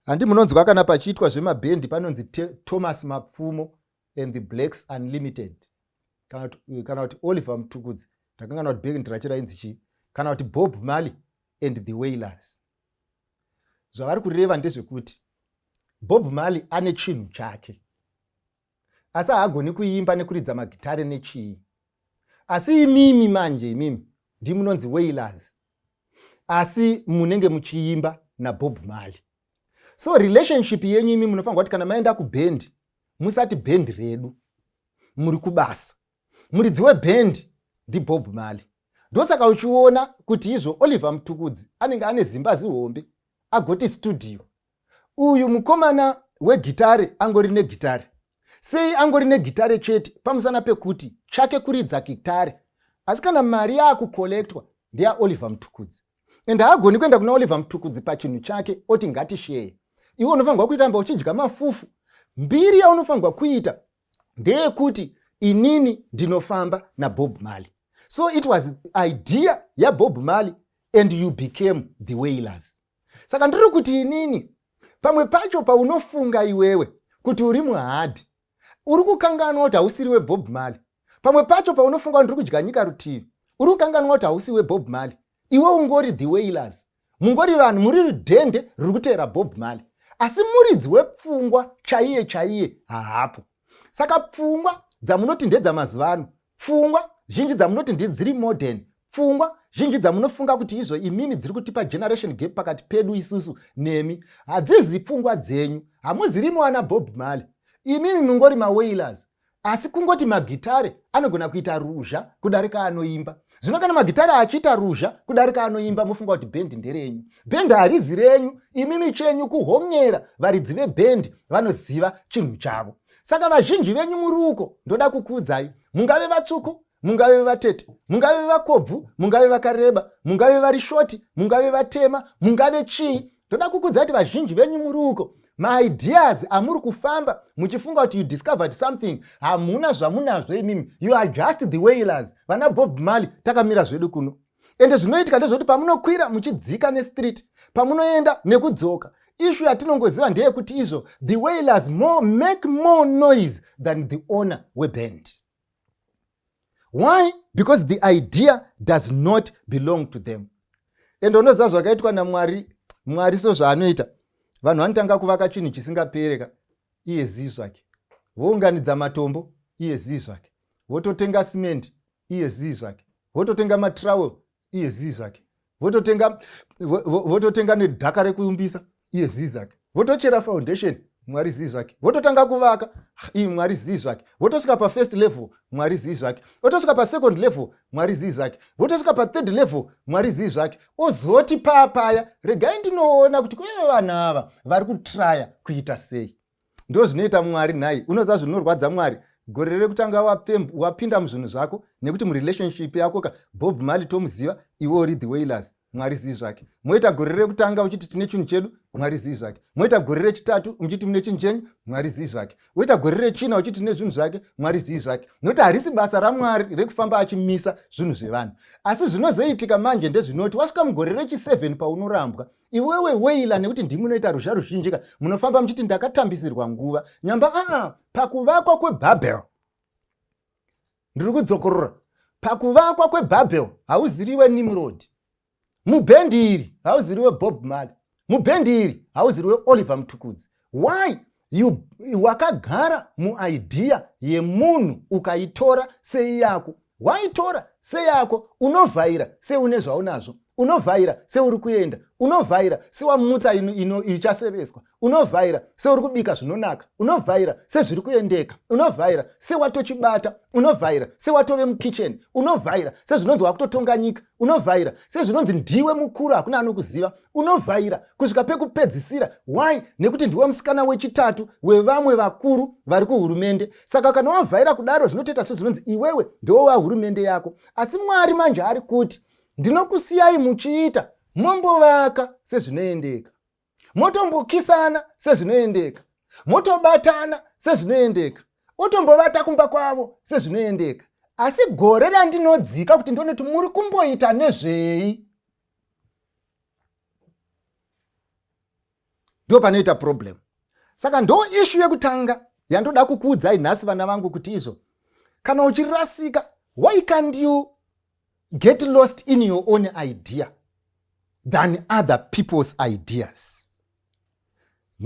Handi munonzwa kana pachiitwa zvemabhendi panonzi Thomas Mapfumo and the Blacks Unlimited. Kana kuti Oliver Mtukudzi. Ndakangana kuti bhendi rachira inzi chii. Kana kuti Bob Marley and the Wailers. Zvavari kureva ndezvekuti Bob Marley ane chinhu chake. Asi haagoni kuimba nekuridza magitare nechii. Asi imimi manje imimi ndimunonzi Wailers. Asi munenge muchiimba na Bob Marley. So relationship yenyu imi munofanirwa kuti kana maenda kubhendi, musati bhendi redu, muri kubasa. Muridzi webhendi ndi Bob Marley. Ndosaka uchiona kuti izvo Oliver Mtukudzi anenge ane zimba zihombe agoti studio. Uyu mukomana wegitare angori negitare. Sei angori negitare chete pamusana pekuti chake kuridza gitare. Asi kana mari yakukolektwa ndeya Oliver Mtukudzi. Ende haagoni kuenda kuna Oliver Mtukudzi pachinhu chake oti ngatishare. Iwe unofanirwa kuitamba uchidya mafufu. Mbiri yaunofanirwa kuita ndeyekuti inini ndinofamba na Bob Marley. So it was idea ya Bob Marley and you became the Wailers. Saka ndiri kuti inini pamwe pacho paunofunga iwewe kuti uri muhadi, uri kukanganwa kuti hausiri weBob Marley. Pamwe pacho paunofunga kuti ndiri kudya nyika rutivi, uri kukanganwa kuti hausi weBob Marley. Iwe ungori the Wailers. Mungori vanhu muri dhende riri kuteera Bob Marley. Asi muridzi wepfungwa chaiye hapo. Saka pfungwa dzamunoti ndedzamazuva ano, pfungwa zhinji dzamunoti ndedziri modern, pfungwa zhinji dzamunofunga kuti izvo imimi dziri kutipa generation gap pakati pedu isusu nemi, hadzizi pfungwa dzenyu. Hamuziri mwana Bob Marley. Imimi mungori maWailers. Asi kungoti magitare anogona kuita ruzha kudarika anoimba. Zvino kana magitare achiita ruzha kudarika anoimba, mufunga kuti bhendi nderenyu. Bhendi harizi renyu, imimi chenyu kuhonyera varidzi vebhendi vanoziva chinhu chavo. Saka vazhinji venyu muri uko ndoda kukuudzai, mungave vatsvuku, mungave vatete, mungave vakobvu, mungave vakareba, mungave vari shoti, mungave vatema, mungave chii, ndoda kukuudzai kuti vazhinji venyu muri uko, maideas amuri kufamba muchifunga kuti you discovered something, hamuna zvamunazvo imimi. You are just the Wailers. Vana Bob Marley takamira zvedu kuno. Ende zvinoitika ndezvoti pamunokwira muchidzika nestreet, pamunoenda nekudzoka, issue yatinongoziva ndeyekuti izvo the Wailers make more noise than the owner weband. Why? Because the idea does not belong to them. Ende unoziva zvakaitwa naMwari so zvaanoita. Vanhu vanotanga kuvaka chinhu chisingapereka, iye zivi zvake. Vounganidza matombo, iye zivi zvake. Vototenga simende, iye zivi zvake. Vototenga matrowel, iye zivi zvake. Vototenga nedhaka rekuumbisa, iye zivi zvake. Votochera foundation, Mwari zivi zvake. Vototanga kuvaka, Mwari zivi zvake. Votosvika pa first level, Mwari zivi zvake. Votosvika pa second level, Mwari zivi zvake. Votosvika pa third level, Mwari zivi zvake. Ozoti papaya, regai ndinoona kuti kune vanhu ava vari kutraya kuita sei. Ndo zvinoita Mwari nhai. Unoziva zvinorwadza Mwari. Gore rekutanga wapinda muzvinhu zvako nekuti murelationship yako ka Bob Marley tomuziva, iwe uri the Wailers, Mwari zivi zvake. Moita gore rekutanga uchiti tine chinhu chedu, Mwari zivi zvake. Moita gore rechitatu uchiti mune chinhu chenyu, Mwari zivi zvake. Woita gore rechina uchiti tine zvinhu zvake, Mwari zivi zvake. Nokuti harisi basa raMwari rekufamba achimisa zvinhu zvevanhu. Asi zvinozoitika manje ndezvinoti wasvika mugore rechi7 paunorambwa, iwewe Wailer nekuti ndimunoita ruzha ruzhinjika, munofamba muchiti ndakatambisirwa nguva. Nyamba pakuvakwa kweBabel. Ndiri kudzokorora. Pakuvakwa kweBabel hauziriwe Nimrod. Mubhendi iri hauziriwe Bob Marley. Mubhendi iri hauziriwe Oliver Mtukudzi. Why? Wakagara muidea yemunhu ukaitora sei yako. Waitora sei yako, unovhaira sei une zvaunazvo. Unovhaira seuri kuenda, unovhaira sewamutsa ichaseveswa, unovhaira seuri kubika zvinonaka, unovhaira sezviri kuendeka, unovhaira sewatochibata, unovhaira sewatove mukitchen, unovhaira sezvinonzi wakutotonga nyika, unovhaira sezvinonzi ndiwe mukuru hakuna anokuziva, unovhaira kusvika pekupedzisira. Why? Nekuti ndiwe musikana wechitatu wevamwe vakuru vari kuhurumende. Saka kana wavhaira kudaro zvinotoita sezvinonzi iwewe ndiwe wahurumende yako. Asi Mwari manje ari kuti ndinokusiyai muchiita, mombovaka sezvinoendeka, motombokisana sezvinoendeka, motobatana sezvinoendeka, otombovata kumba kwavo sezvinoendeka. Asi gore randinodzika kuti ndonoti muri kumboita nezvei. ndo panoita problem. Saka ndo issue yekutanga yandoda kukuudzai nhasi vana vangu kuti izvo, kana uchirasika, why can't you get lost in your own idea than other people's ideas?